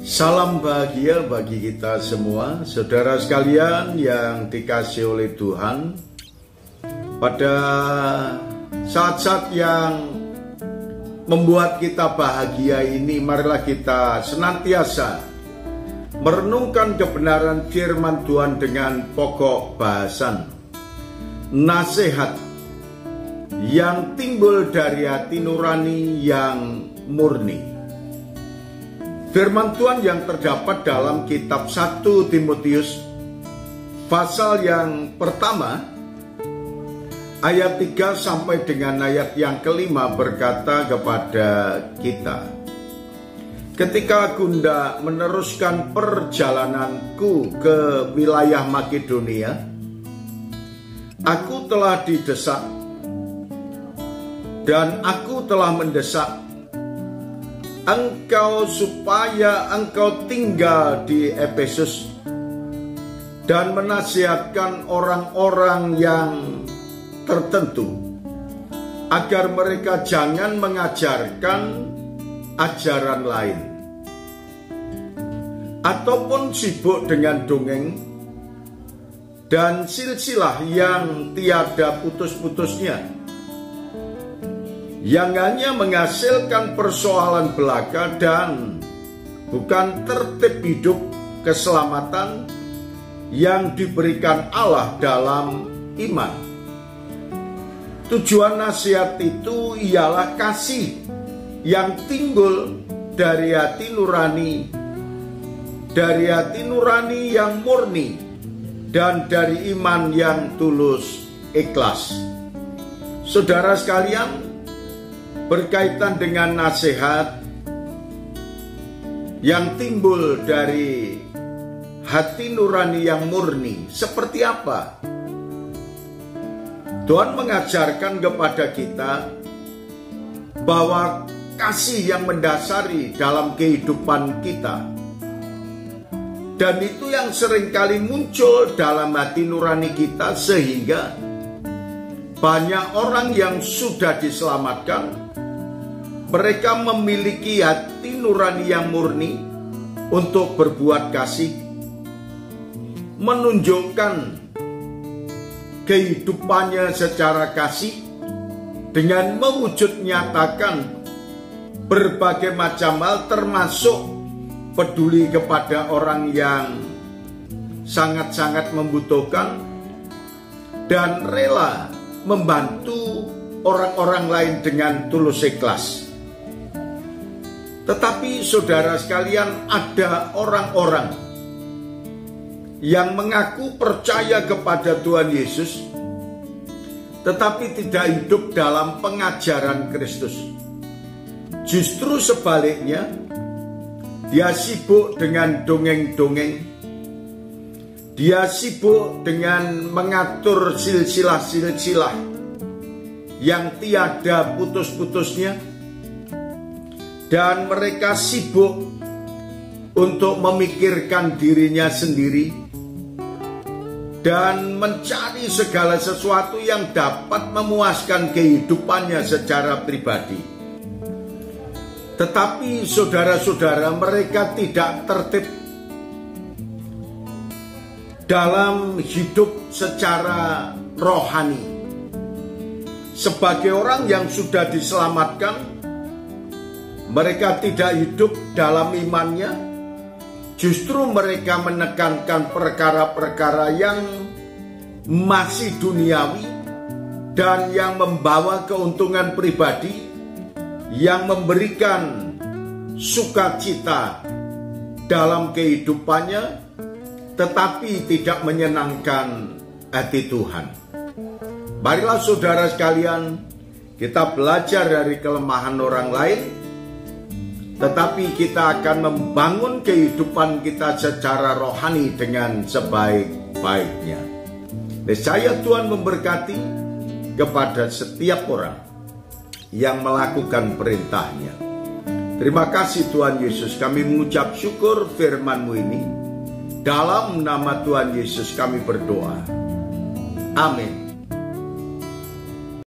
Salam bahagia bagi kita semua, saudara sekalian yang dikasihi oleh Tuhan. Pada saat-saat yang membuat kita bahagia ini, marilah kita senantiasa merenungkan kebenaran firman Tuhan dengan pokok bahasan nasihat yang timbul dari hati nurani yang murni. Firman Tuhan yang terdapat dalam kitab 1 Timotius pasal yang pertama ayat 3 sampai dengan ayat yang kelima berkata kepada kita, ketika aku hendak meneruskan perjalananku ke wilayah Makedonia, aku telah didesak dan aku telah mendesak engkau supaya engkau tinggal di Efesus dan menasihatkan orang-orang yang tertentu agar mereka jangan mengajarkan ajaran lain ataupun sibuk dengan dongeng dan silsilah yang tiada putus-putusnya, yang hanya menghasilkan persoalan belaka dan bukan tertib hidup keselamatan yang diberikan Allah dalam iman. Tujuan nasihat itu ialah kasih yang timbul dari hati nurani yang murni dan dari iman yang tulus ikhlas. Saudara sekalian, berkaitan dengan nasihat yang timbul dari hati nurani yang murni, seperti apa? Tuhan mengajarkan kepada kita bahwa kasih yang mendasari dalam kehidupan kita, dan itu yang seringkali muncul dalam hati nurani kita, sehingga banyak orang yang sudah diselamatkan, mereka memiliki hati nurani yang murni untuk berbuat kasih, menunjukkan kehidupannya secara kasih dengan mewujud nyatakan berbagai macam hal, termasuk peduli kepada orang yang sangat-sangat membutuhkan dan rela membantu orang-orang lain dengan tulus ikhlas. Tetapi saudara sekalian, ada orang-orang yang mengaku percaya kepada Tuhan Yesus, tetapi tidak hidup dalam pengajaran Kristus. Justru sebaliknya, dia sibuk dengan dongeng-dongeng, dia sibuk dengan mengatur silsilah-silsilah yang tiada putus-putusnya, dan mereka sibuk untuk memikirkan dirinya sendiri dan mencari segala sesuatu yang dapat memuaskan kehidupannya secara pribadi. Tetapi saudara-saudara, mereka tidak tertib dalam hidup secara rohani. Sebagai orang yang sudah diselamatkan, mereka tidak hidup dalam imannya, justru mereka menekankan perkara-perkara yang masih duniawi dan yang membawa keuntungan pribadi, yang memberikan sukacita dalam kehidupannya, tetapi tidak menyenangkan hati Tuhan. Marilah saudara sekalian, kita belajar dari kelemahan orang lain, tetapi kita akan membangun kehidupan kita secara rohani dengan sebaik-baiknya. Niscaya Tuhan memberkati kepada setiap orang yang melakukan perintahnya. Terima kasih Tuhan Yesus, kami mengucap syukur firman-Mu ini. Dalam nama Tuhan Yesus kami berdoa. Amin.